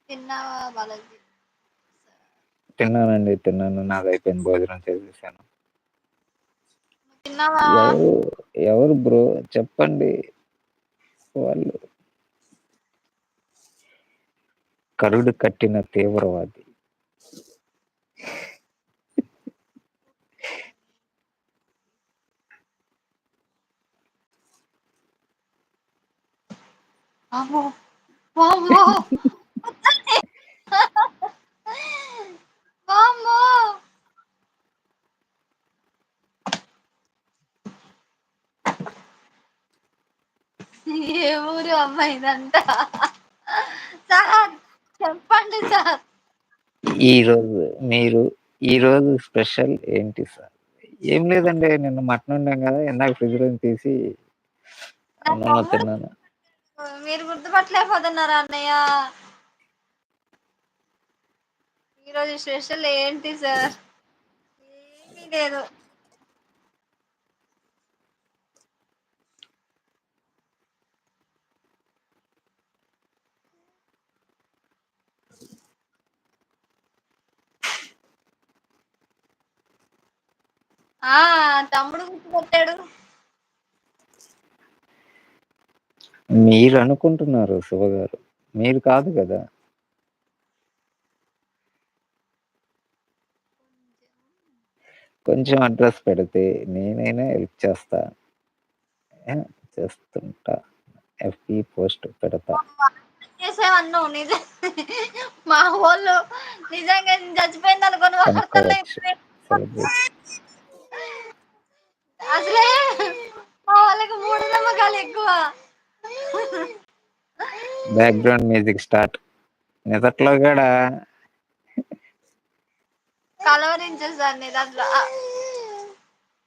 తిన్నావా బాలాజీ? తిన్నానండి, తిన్నాను. నాదయిపోయింది. భోజనం చేసేసాను. తిన్నావా? ఎవరు ఎవరు బ్రో చెప్పండి. వాళ్ళు కరుడు కట్టిన తీవ్రవాది. అమ్మో! వామ్మో! వామ్మో! ఏ ఊరు అమ్మ ఇదంతా? సార్ చెప్పండి సార్. ఈరోజు స్పెషల్ ఏంటి సార్? ఏం లేదండి. నిన్న మటన్ వండాం కదా! ఇందాక ఫ్రిడ్జ్‌లో తీసి నా అన్నంలో తమ్ముడు తిన్నాను. మీరు గుర్తుపట్టలేకపోతున్నారా అన్నయ్య? ఈరోజు స్పెషల్ ఏంటి సార్? ఏమీ లేదు. ఆ తమ్ముడు గుర్తుపట్టాడు. మీరనుకుంటున్నారు శివగారు. మీరు కాదు గదా! కొంచెం అడ్రస్ పెడితే నేనైనా హెల్ప్ చేస్తా. చేస్తుంటా. ఎఫ్‌బి పోస్ట్ పెడతా. చేసావన్నావు నిజం. మా వోళ్ళు నిజంగా చచ్చిపోయింది అనుకుని వార్తల్లో కనుక్కోవచ్చు. సెలబ్రిటీ. అసలే మా వాళ్ళకి మూఢనమ్మకాలు ఎక్కువ. Background music start. నిదట్లో గూడా కలవరించేసాను నిదట్లో.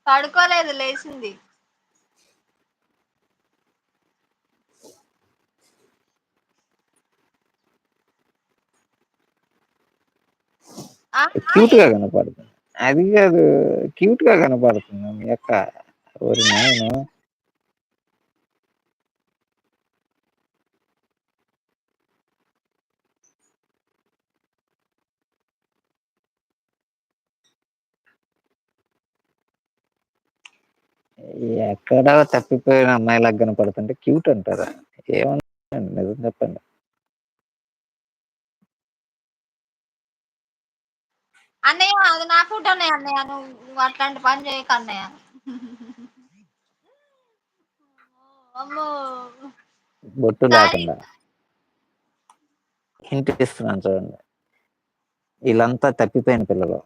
పడుకోలేదు, లేచింది. క్యూట్‌గా కనపడుతుంది. అది గాదు క్యూట్‌గా కనపడుతుంది మీ అక్క. ఓరి నాయనో! ఎక్కడో తప్పిపోయిన అమ్మాయిలాగా కనపడుతుంటే క్యూట్ అంటారా? ఏమన్నానండి నిజం చెప్పండి. అన్నయ్య అది నా ఫోటోనే అన్నయ్య, నువ్వు అట్లాంటి పని చేయకు అన్నయ్య. అమ్మో! బొట్టు సారీ. లేకుండా. హింట్ ఇస్తున్నాను చూడండి. ఈళ్ళంతా తప్పిపోయిన పిల్లలు.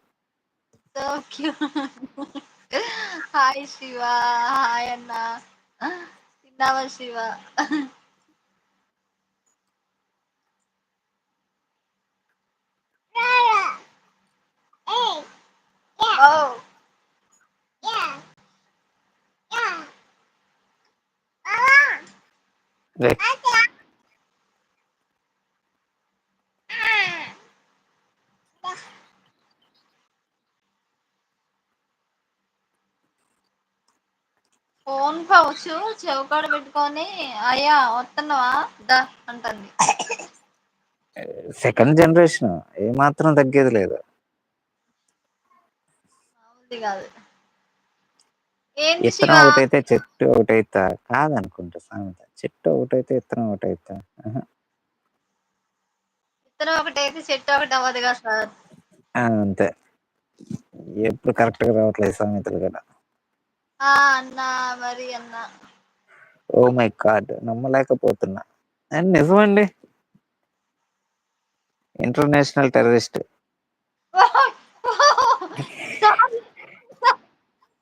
So cute. Hi Shiva. Hi అన్న. తిన్నావా శివ? ఓ రే ఫోన్ పౌచ్ చెవుకాడ పెట్టుకొని అయ్యా వస్తున్నావా దా అంటుంది. సెకండ్ జనరేషన్ ఏమాత్రం తగ్గేది లేదు. మామూలుది కాదు. ఏంది శివ? ఇత్తనం ఒకటైతే చెట్టు ఒకటైతా కాదనుకుంటా సామెత. చెట్టు ఒకటైతే ఇత్తనం ఒకటైతా. ఆహా! ఇద్దరు ఒకటైతే చెట్టు ఒకటి అవ్వదుగా సార్. అంతే. ఎప్పుడు కరెక్ట్‌గా రావట్లేదు సామెతలు కూడా. అన్నా మరి అన్న. Oh my God! నమ్మలేకపోతున్నా. నిజమండి. International terrorist. సార్,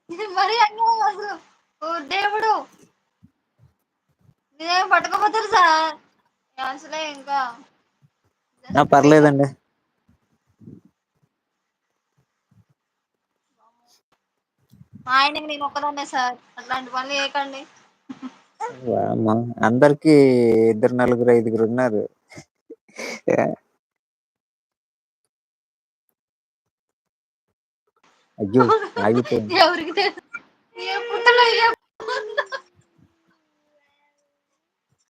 ఇది మరీ అన్యాయం అసలు. ఓ దేవుడు, నేనేం పట్టుకోపోతారు సార్. అసలే ఇంకా జస్ట్ బిలో. పర్లేదండి. మా ఆయనకి నేను ఒక్కదాన్నే సార్, అట్లాంటి పనులు చేయకండి. వామ్మో! అందరికి ఇద్దరు, నలుగురు, ఐదుగురున్నారు. అయ్యో! ఆగిపోయింది. ఎవరికి తెలుసు ఏ పుట్టలో ఏ